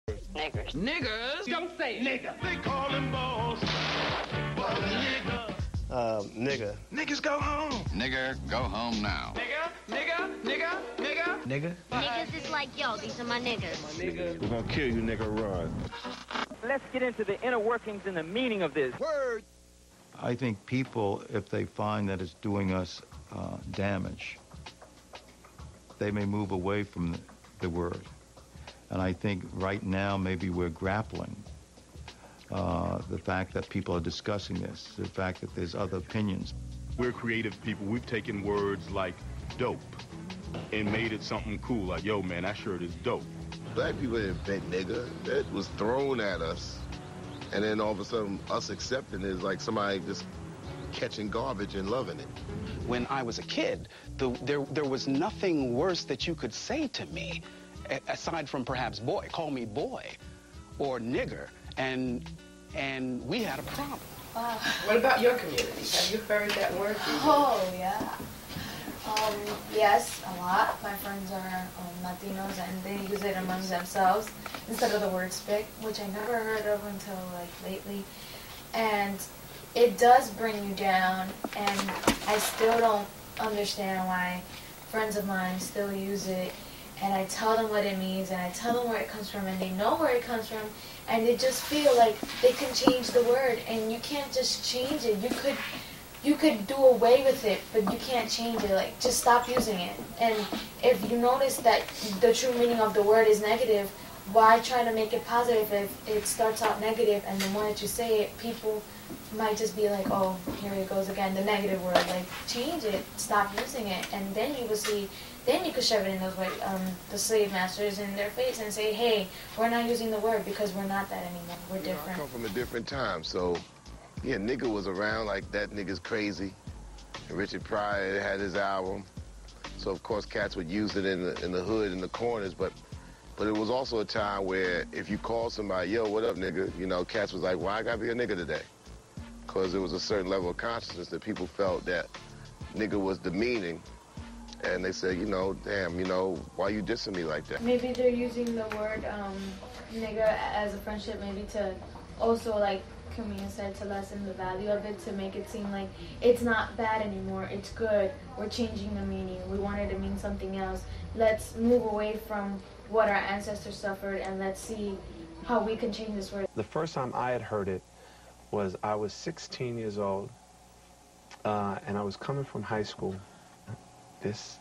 Niggers. Niggers? Don't say it. Nigger. They call them balls. But nigger. Nigger. Niggas go home. Nigger, go home now. Nigger. Niggas is like, yo, these are my niggas. We're gonna kill you, nigga, run. Let's get into the inner workings and the meaning of this. Word. I think people, if they find that it's doing us damage, they may move away from the word. And I think right now maybe we're grappling the fact that people are discussing this, the fact that there's other opinions. We're creative people. We've taken words like dope and made it something cool, like, yo, man, that shirt is dope. Black people didn't invent nigga. It was thrown at us. And then all of a sudden, us accepting it is like somebody just catching garbage and loving it. When I was a kid, there was nothing worse that you could say to me, aside from perhaps boy. Call me boy or nigger, and we had a problem. What about your community? Have you heard that word? Oh, yeah. Yes, a lot. My friends are Latinos, and they use it amongst themselves instead of the word spick, which I never heard of until, like, lately. And it does bring you down, and I still don't understand why friends of mine still use it. And I tell them what it means, and I tell them where it comes from, and they know where it comes from, and they just feel like they can change the word, and you can't just change it. You could do away with it, but you can't change it. Like, just stop using it. And if you notice that the true meaning of the word is negative, why try to make it positive if it starts out negative, and the more that you say it, people might just be like, oh, here it goes again, the negative word. Like, change it, stop using it, and then you will see. Then you could shove it in those the slave masters in their face and say, hey, we're not using the word because we're not that anymore. We're different. I come from a different time, so, yeah, nigga was around like that nigga's crazy. And Richard Pryor had his album. So, of course, cats would use it in the hood, in the corners, but it was also a time where if you called somebody, yo, what up, nigga, you know, cats was like, why I gotta be a nigga today? Because there was a certain level of consciousness that people felt that nigga was demeaning. And they said, you know, damn, you know, why you dissing me like that? Maybe they're using the word nigga as a friendship, maybe to also, like Camille said, to lessen the value of it, to make it seem like it's not bad anymore, it's good, we're changing the meaning, we want it to mean something else. Let's move away from what our ancestors suffered, and let's see how we can change this word. The first time I had heard it was I was 16 years old, and I was coming from high school. This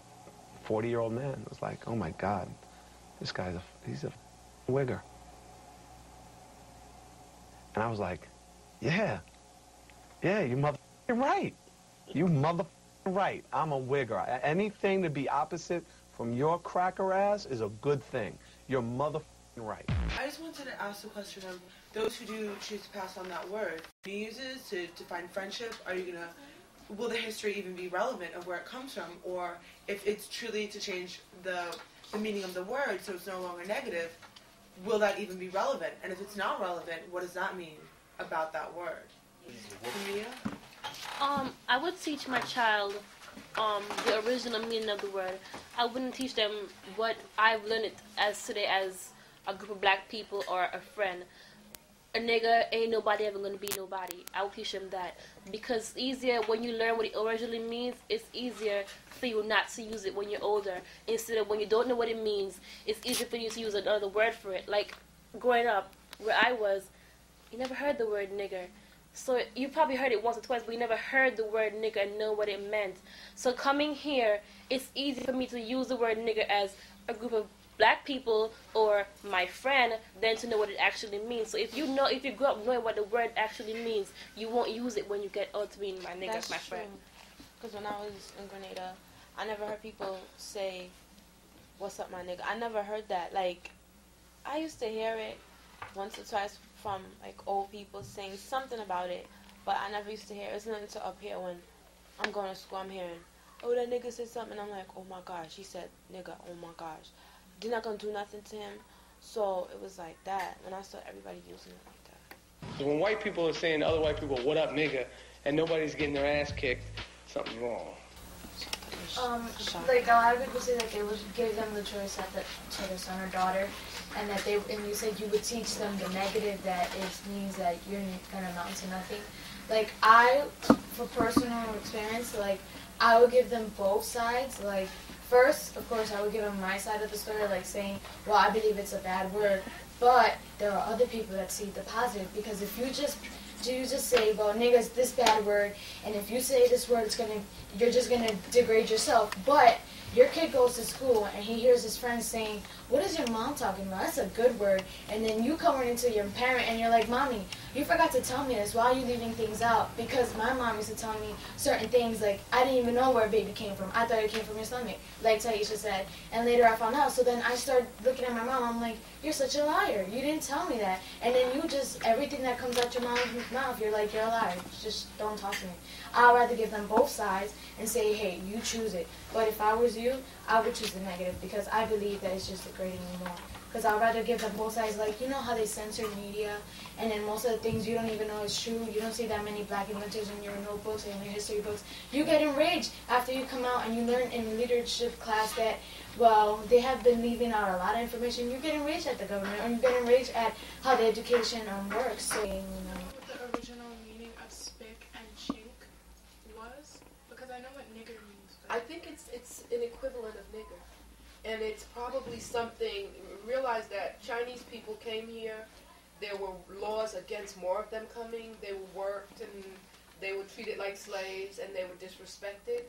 40-year-old man was like, oh my God, this guy's he's a wigger. And I was like, yeah, you motherfucking right. You motherfucking right. I'm a wigger. Anything to be opposite from your cracker ass is a good thing. You're motherfucking right. I just wanted to ask the question of those who do choose to pass on that word. Do you use it to find friendship? Are you going to... Will the history even be relevant of where it comes from? Or if it's truly to change the meaning of the word so it's no longer negative, will that even be relevant? And if it's not relevant, what does that mean about that word? Maria? I would teach my child the original meaning of the word. I wouldn't teach them what I've learned as today as a group of black people or a friend. A nigga ain't nobody ever gonna be nobody. I will teach them that because it's easier when you learn what it originally means. It's easier for you not to use it when you're older. Instead of when you don't know what it means, it's easier for you to use another word for it. Like growing up, where I was, you never heard the word nigger. So you probably heard it once or twice, but you never heard the word nigger and know what it meant. So coming here, it's easy for me to use the word nigger as a group of black people or my friend than to know what it actually means. So if you grow up knowing what the word actually means, you won't use it when you get old to being my nigga, That's my true. friend. Because when I was in Grenada, I never heard people say, what's up, my nigga? I never heard that. Like, I used to hear it once or twice from, like, old people saying something about it, but I never used to hear it. It's not until up here when I'm going to school, I'm hearing, oh, that nigga said something. I'm like, oh, my gosh. He said, nigga, oh, my gosh. They're not going to do nothing to him. So it was like that when I saw everybody using it like that. When white people are saying to other white people, what up, nigga, and nobody's getting their ass kicked, something's wrong. Like a lot of people say that they would give them the choice to their son or daughter and that and you said you would teach them the negative that it means that you're gonna amount to nothing. Like for personal experience, like I would give them both sides. Like first, of course, I would give them my side of the story, like saying, well, I believe it's a bad word, but there are other people that see the positive, because if you just say, well, nigga's this bad word, and if you say this word, you're just gonna degrade yourself. But your kid goes to school and he hears his friends saying, what is your mom talking about? That's a good word. And then you come into your parent and you're like, Mommy, you forgot to tell me this. Why are you leaving things out? Because my mom used to tell me certain things, like I didn't even know where baby came from. I thought it came from your stomach, like Taisha said. And later I found out. So then I started looking at my mom. I'm like, you're such a liar. You didn't tell me that. And then everything that comes out your mom's mouth, you're like, you're a liar. Just don't talk to me. I'd rather give them both sides and say, hey, you choose it. But if I was you, I would choose the negative, because I believe that it's just degrading you more. Because I'd rather give them both sides. Like, you know how they censor media, and then most of the things you don't even know is true. You don't see that many black inventors in your notebooks and in your history books. You get enraged after you come out and you learn in leadership class that, well, they have been leaving out a lot of information. You get enraged at the government, or you get enraged at how the education works. So, you know. What the original meaning of spick and chink was? Because I know what nigger means. I think it's an equivalent of nigger. And it's probably something, realize that Chinese people came here, there were laws against more of them coming, they were worked and they were treated like slaves and they were disrespected.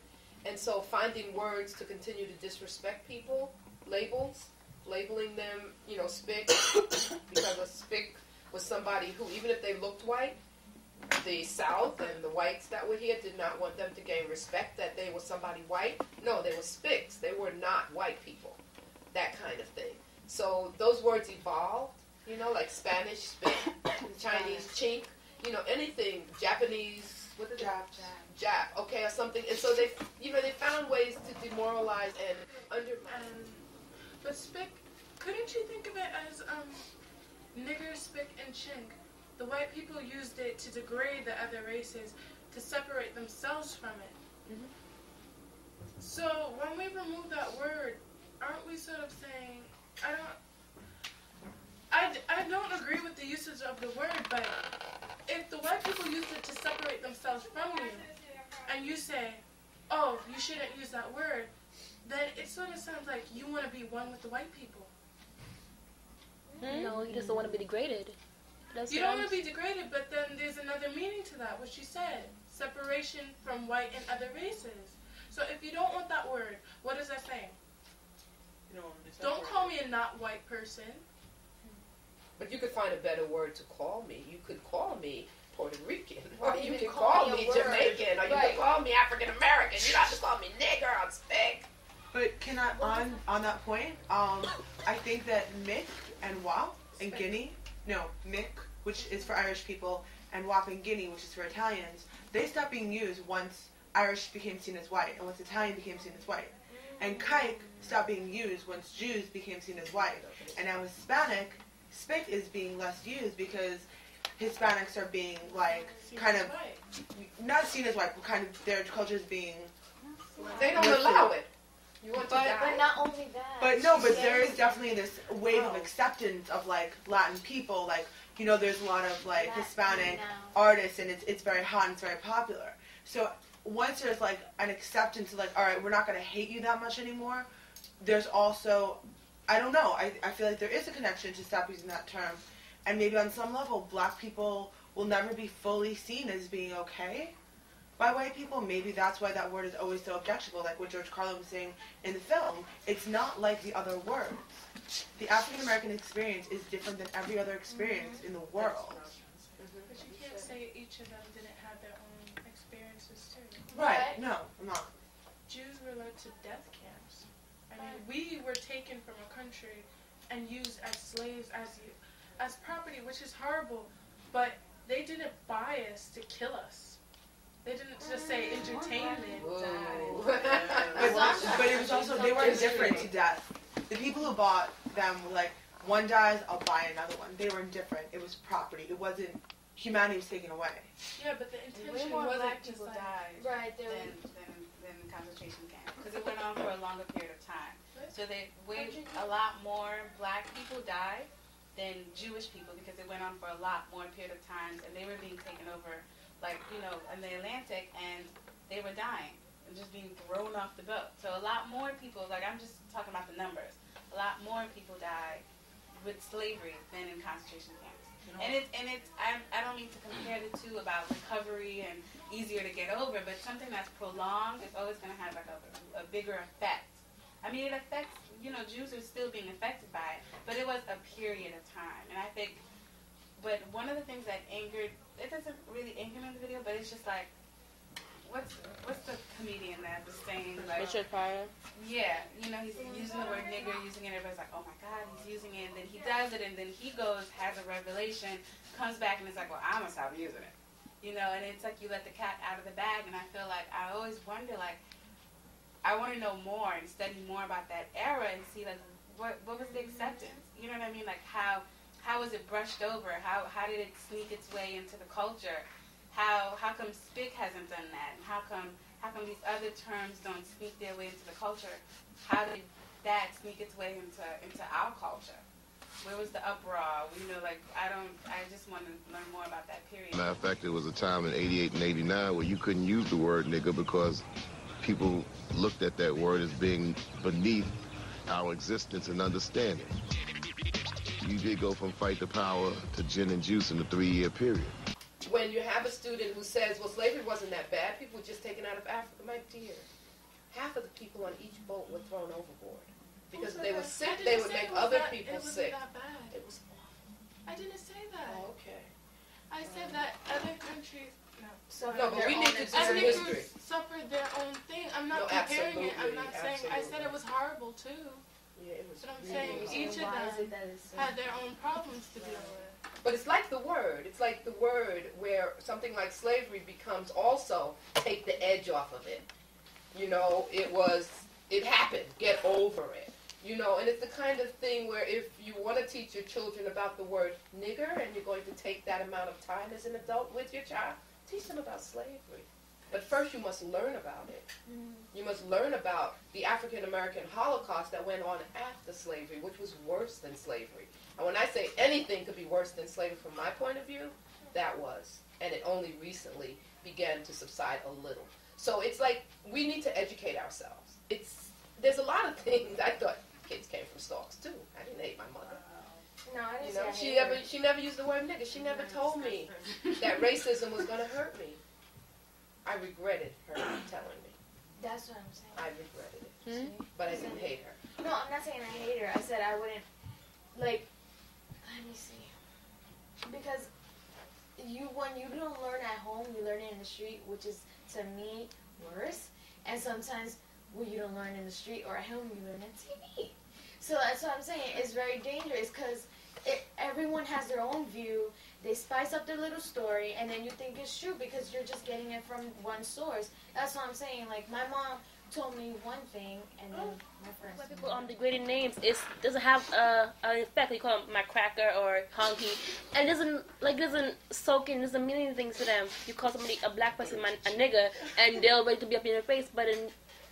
And so finding words to continue to disrespect people, labeling them, spick, because a spick was somebody who, even if they looked white, the South and the whites that were here did not want them to gain respect that they were somebody white. No, they were spicks. They were not white people. That kind of thing. So those words evolved, like Spanish, spick, Chinese, chink, anything, Japanese, what is it? Jap, okay, or something. And so they found ways to demoralize and undermine. But spick, couldn't you think of it as nigger, spick, and chink? The white people used it to degrade the other races, to separate themselves from it. Mm-hmm. So when we remove that word, aren't we sort of saying, I don't agree with the usage of the word, but if the white people used it to separate themselves from you, and you say, oh, you shouldn't use that word, then it sort of sounds like you want to be one with the white people. No, you just don't want to be degraded. You don't want to be degraded, but then there's another meaning to that, what you said. Separation from white and other races. So if you don't want that word, what does that say? Don't call me a not white person. But you could find a better word to call me. You could call me Puerto Rican, or you could call me Jamaican, or you could call me African American. You don't have to call me nigger or spick. But can I, on that point, I think that Mick and Wap and Guinea, Mick, which is for Irish people, and Wap and Guinea, which is for Italians, they stopped being used once Irish became seen as white, and once Italian became seen as white. And kike stopped being used once Jews became seen as white. And now Hispanic, spick is being less used because Hispanics are being, kind of, not seen as white, but kind of their culture is being... They don't allow it. You want to die? But not only that. But there is definitely this wave of acceptance of, Latin people. There's a lot of, Hispanic artists, and it's very hot and it's very popular. So once there's, an acceptance of, all right, we're not going to hate you that much anymore, there's also, I don't know, I feel like there is a connection to stop using that term. And maybe on some level, black people will never be fully seen as being okay by white people. Maybe that's why that word is always so objectionable, like what George Carlin was saying in the film. It's not like the other words. The African-American experience is different than every other experience in the world. But you can't say each of them didn't have their own experiences too. Right, no, I'm not. Jews were led to death camps. I mean, we were taken from a country and used as slaves, as property, which is horrible, but they didn't buy us to kill us. They didn't just say entertainment. But it was also, they were indifferent to death. The people who bought them were like, one dies, I'll buy another one. They were indifferent. It was property. It wasn't, humanity was taken away. Yeah, but the intention wasn't just like... Right, than than in concentration camps because it went on for a longer period of time. So a lot more black people died than Jewish people because it went on for a lot more period of time, and they were being taken over, like, you know, in the Atlantic, and they were dying and just being thrown off the boat. So a lot more people, like, I'm just talking about the numbers, a lot more people died with slavery than in concentration camps. And I don't mean to compare the two about recovery and easier to get over, but something that's prolonged is always going to have like a bigger effect. I mean, it affects, you know, Jews are still being affected by it, but it was a period of time. And I think, but one of the things that angered, it doesn't really anger me in the video, but it's just like, what's the comedian that was saying, like, Richard Pryor? Yeah, you know, he's using the word nigger, using it, everybody's like, oh my God, he's using it, and then he does it, and then he goes, has a revelation, comes back, and it's like, well, I'm gonna stop using it. You know, and it's like you let the cat out of the bag, and I feel like, I always wonder, like, I want to know more and study more about that era and see, like, what was the acceptance? You know what I mean? Like, how was it brushed over? How did it sneak its way into the culture? How come Spick hasn't done that? And how come these other terms don't sneak their way into the culture? How did that sneak its way into our culture? Where was the uproar? You know, like, I just want to learn more about that period. Matter of fact, there was a time in 88 and 89 where you couldn't use the word nigger because people looked at that word as being beneath our existence and understanding. You did go from fight the power to gin and juice in a 3-year period. When you have a student who says, well, slavery wasn't that bad, people were just taken out of Africa, my dear, half of the people on each boat were thrown overboard. Because if they were sick, they would make other people sick. That bad. It was awful. I didn't say that. Oh, okay. I said that other countries, no, but we need to do some history. Suffered their own thing. I'm not comparing it. I'm not saying. I said it was horrible too. Yeah, it was. But I'm saying each of them had their own problems to deal with. But it's like the word. It's like the word where something like slavery becomes also take the edge off of it. You know, it happened. Get over it. You know, and it's the kind of thing where if you want to teach your children about the word nigger and you're going to take that amount of time as an adult with your child, teach them about slavery. But first you must learn about it. You must learn about the African-American Holocaust that went on after slavery, which was worse than slavery. And when I say anything could be worse than slavery from my point of view, that was. And it only recently began to subside a little. So it's like we need to educate ourselves. There's a lot of things. I thought kids came from stalks too. I didn't hate my mother. No, I didn't You know, say she never used the word nigger. She never told me that racism was going to hurt me. I regretted her not telling me. That's what I'm saying. I regretted it. But I didn't hate her. No, I'm not saying I hate her. I said I wouldn't, like, let me see. Because when you don't learn at home, you learn it in the street, which is, to me, worse. And sometimes when you don't learn in the street or at home, you learn on TV. So that's what I'm saying. It's very dangerous because everyone has their own view. They spice up their little story, and then you think it's true because you're just getting it from one source. That's what I'm saying. Like, my mom told me one thing, and then my friends. When people degrading names, it doesn't have an effect. You call them my cracker or honky, and it doesn't soak in. Doesn't mean anything to them. You call somebody a black person a nigger, and they'll ready to be up in your face. But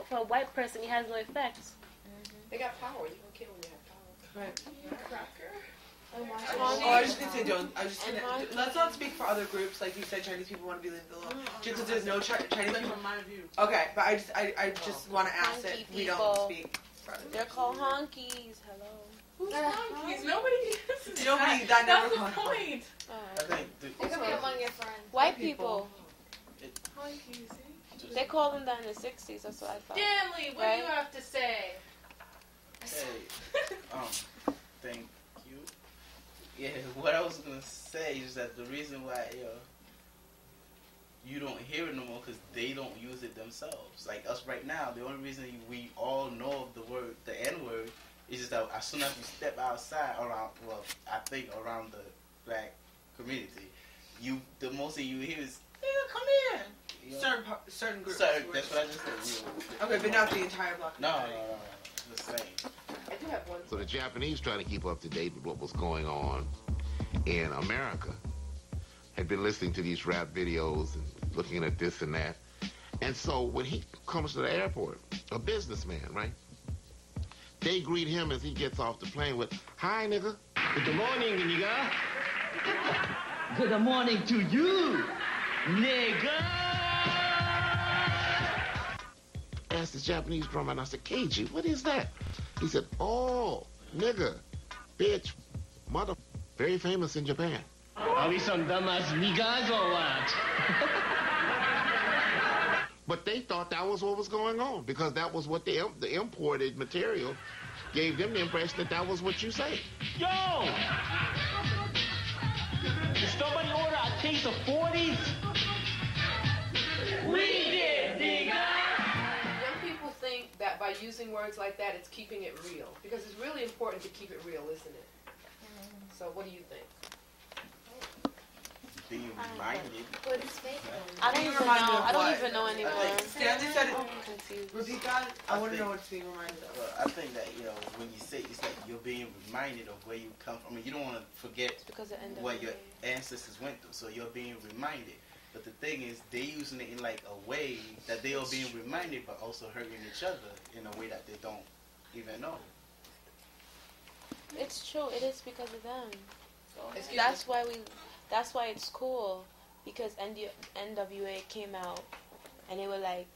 for a white person, it has no effect. They got power. You don't care when you have power. Right. Cracker. I was just gonna say, don't. Let's not speak for other groups. Like you said, Chinese people want to be left alone. Just because there's no Chinese people. From my view. Okay, but I just want to ask that we don't speak for other They're called honkies. Hello. Who's honkies? Nobody. Nobody. That never That's the point. I think It could be among your friends. White people. Honkies. They called them that in the 60s. That's what I thought. Stanley, what do you have to say? Hey, thank you. Yeah, what I was gonna say is that the reason why you don't hear it no more because they don't use it themselves. Like us right now, the only reason we all know of the word, the N-word, is just that as soon as you step outside around, I think around the black community, the most thing you hear is, "Yeah, come here." You know? Certain groups. That's what I just said. Okay, but not the entire block. No. The same. I do have one. So the Japanese, trying to keep up to date with what was going on in America, had been listening to these rap videos and looking at this and that. And so when he comes to the airport, a businessman, right? They greet him as he gets off the plane with, "Hi, nigga." Good morning, nigga. Good morning to you, nigga. I asked the Japanese drummer, and I said, "Keiji, what is that?" He said, "Oh, nigga, bitch, mother, very famous in Japan." Are we some dumbass niggas or what? But they thought that was what was going on because that was what the imported material gave them the impression that that was what you say. Yo! Did somebody order a case of 40s? We did, nigga! Young people think that by using words like that, it's keeping it real. Because it's really important to keep it real, isn't it? So what do you think? Being reminded. What is fake? I don't even know. I don't even know anymore. Stanley said it. I'm confused. Repeat that. I want to know what's being reminded of. Well, I think that, you know, when you say it's like you're being reminded of where you come from. I mean, you don't want to forget what your ancestors went through, so you're being reminded. But the thing is, they're using it in like a way that they are being reminded, but also hurting each other in a way that they don't even know. It's true. It is because of them. Excuse That's why we. That's why it's cool, because NWA came out, and they were like,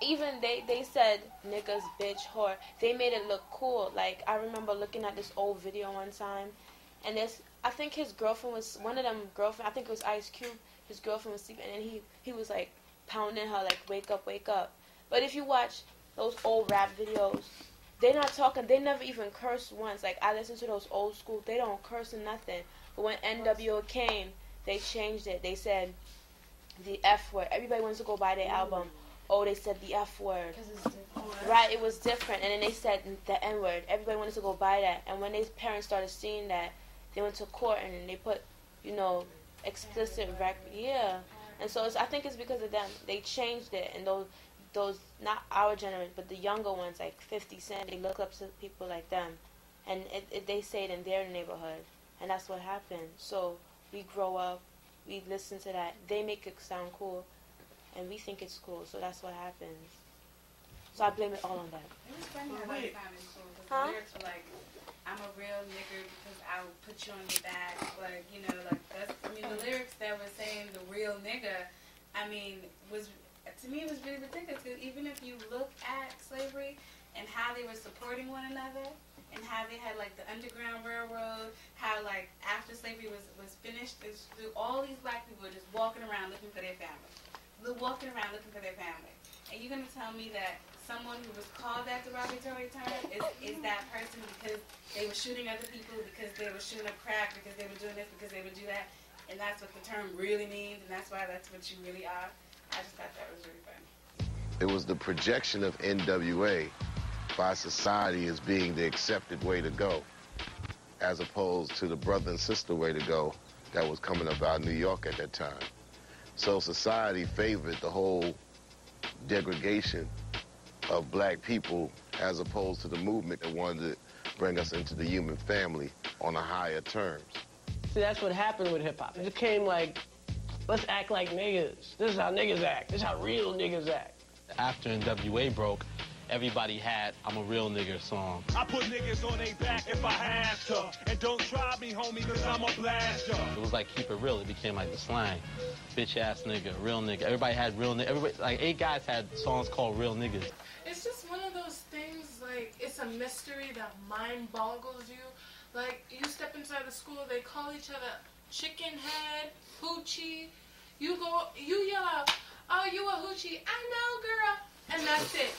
even they said niggas, bitch, whore. They made it look cool. Like I remember looking at this old video one time, and I think his girlfriend was one of them girlfriend. I think it was Ice Cube. His girlfriend was sleeping, and he was like pounding her like wake up, wake up. But if you watch those old rap videos, they're not talking. They never even curse once. Like I listen to those old school. They don't curse or nothing. But when NWO came, they changed it. They said the F word. Everybody wants to go buy their album. Oh, they said the F word. Right, it was different. And then they said the N word. Everybody wanted to go buy that. And when their parents started seeing that, they went to court and they put, you know, explicit record. Yeah. And so I think it's because of them. They changed it. And those not our generation, but the younger ones, like 50 Cent, they look up to people like them. And they say it in their neighborhood. And that's what happened. So we grow up, we listen to that. They make it sound cool, and we think it's cool. So that's what happens. So I blame it all on that. It was funny how that sounded cool. The lyrics were like, "I'm a real nigger because I'll put you on your back." Like, you know, like that's. I mean, the lyrics that were saying the real nigga, I mean, to me it was really ridiculous. Because even if you look at slavery and how they were supporting one another. And how they had like the Underground Railroad, how like after slavery was finished, all these black people were just walking around looking for their family. Walking around looking for their family. And you're going to tell me that someone who was called that derogatory term is that person because they were shooting other people, because they were shooting up crack, because they were doing this, because they would do that, and that's what the term really means, and that's why that's what you really are. I just thought that was really funny. It was the projection of NWA by society as being the accepted way to go, as opposed to the brother and sister way to go that was coming about New York at that time. So society favored the whole degradation of black people as opposed to the movement that wanted to bring us into the human family on a higher terms. See, that's what happened with hip-hop. It became like, let's act like niggas. This is how niggas act. This is how real niggas act. After NWA broke, everybody had I'm a Real Nigger song. I put niggas on their back if I have to. And don't try me, homie, cause I'm a blaster. It was like keep it real. It became like the slang. Bitch ass nigga, real nigga. Everybody had real nigga. Everybody, like 8 guys had songs called Real Niggas. It's just one of those things, like, it's a mystery that mind boggles you. Like, you step inside the school, they call each other chicken head, hoochie. You yell out, "Oh, you a hoochie." "I know, girl." And that's it.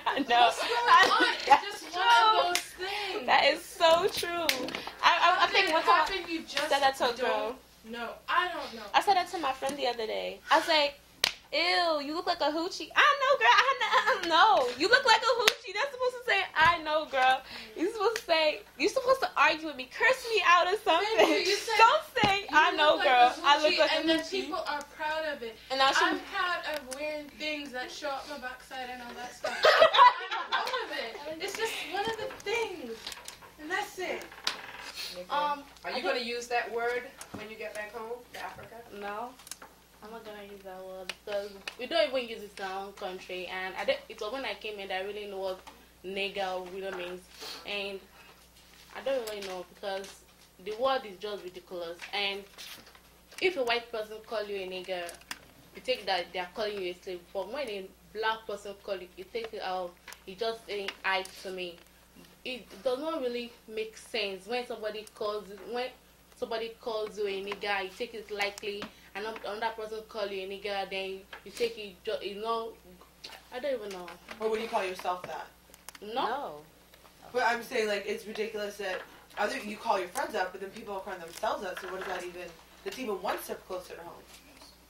I know. What's going on? It's just one of those things. That is so true. I think one time you just said that to a girl. No, I don't know. I said that to my friend the other day. I was like, "Ew, you look like a hoochie." "I know, girl. I know. You look like a hoochie." That's supposed to say, "I know, girl." You're supposed to argue with me, curse me out or something. Don't say, "I know, girl. I look like a hoochie." And then people are proud of it. And now I'm proud of wearing things that show up my backside and all that stuff. I'm proud of it. It's just one of the things. And that's it. Are you going to use that word when you get back home to Africa? No. I'm not gonna use that word because we don't even use it in our own country. And it was when I came in that I really know what nigger really means. And I don't really know because the word is just ridiculous. And if a white person call you a nigger, you take that they are calling you a slave. But when a black person call you take it out. It just ain't I to me. It does not really make sense when somebody calls you a nigger, you take it lightly, and another person call you a nigger, then you take it, you know, I don't even know. Or would you call yourself that? No. But I'm saying, like, it's ridiculous that either you call your friends up, but then people call themselves up, so what does that even, that's even one step closer to home.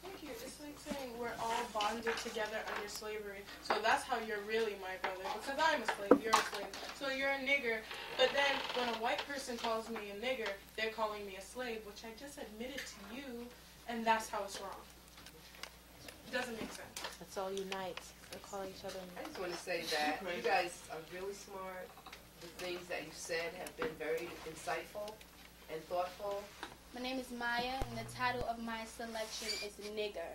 Thank you. It's like saying we're all bonded together under slavery. So that's how you're really my brother. Because I'm a slave, you're a slave. So you're a nigger. But then when a white person calls me a nigger, they're calling me a slave, which I just admitted to you, and that's how it's wrong. It doesn't make sense. That's all unites. They're calling each other. I just want to say that you guys are really smart. The things that you said have been very insightful and thoughtful. My name is Maya, and the title of my selection is Nigger.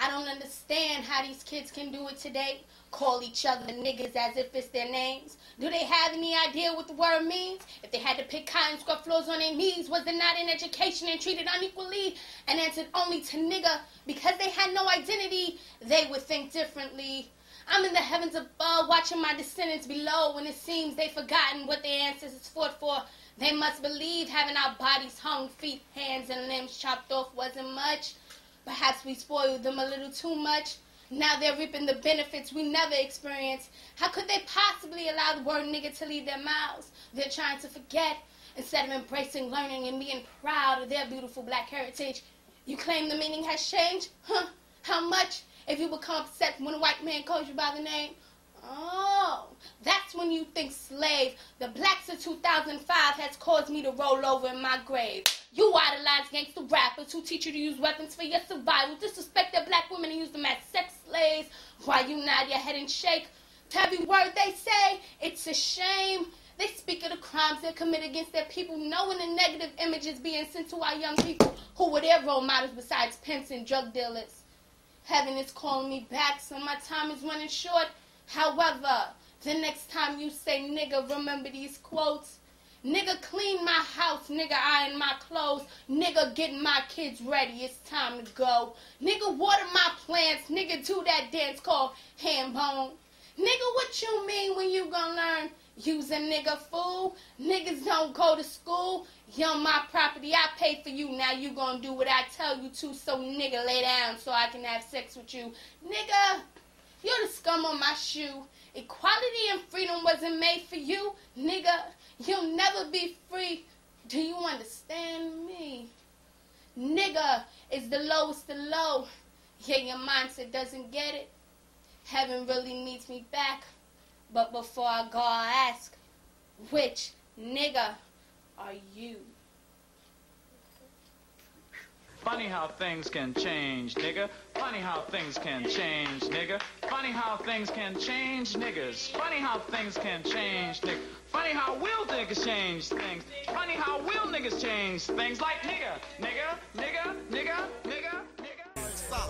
I don't understand how these kids can do it today. Call each other niggas as if it's their names. Do they have any idea what the word means? If they had to pick cotton scrub floors on their knees, was they not in education and treated unequally and answered only to nigger because they had no identity, they would think differently. I'm in the heavens above watching my descendants below when it seems they've forgotten what their ancestors fought for. They must believe having our bodies hung, feet, hands, and limbs chopped off wasn't much. Perhaps we spoiled them a little too much. Now they're reaping the benefits we never experienced. How could they possibly allow the word nigger to leave their mouths? They're trying to forget instead of embracing learning and being proud of their beautiful black heritage. You claim the meaning has changed? Huh? How much? If you become upset when a white man calls you by the name? Oh, that's when you think slave. The blacks of 2005 has caused me to roll over in my grave. You idolize gangster rappers who teach you to use weapons for your survival, disrespect their black women and use them as sex slaves. While you nod your head and shake to every word they say, it's a shame. They speak of the crimes they commit against their people, knowing the negative images being sent to our young people who were their role models besides pimps and drug dealers. Heaven is calling me back, so my time is running short. However, the next time you say nigga, remember these quotes. Nigga, clean my house. Nigga, iron my clothes. Nigga, get my kids ready. It's time to go. Nigga, water my plants. Nigga, do that dance called hand bone. Nigga, what you mean when you gonna learn? Use a nigga, fool. Niggas don't go to school. You on my property. I pay for you. Now you gonna do what I tell you to. So nigga, lay down so I can have sex with you. Nigga, you're the scum on my shoe. Equality and freedom wasn't made for you. Nigga, you'll never be free. Do you understand me? Nigga is the lowest of low. Yeah, your mindset doesn't get it. Heaven really needs me back. But before I go, I ask, which nigga are you? Funny how things can change, nigga. Funny how things can change, nigga. Funny how things can change, niggas. Funny how things can change, nigga. Funny how will niggas change things. Funny how will niggas change things like nigga, nigga, nigga, nigga, nigga, nigga.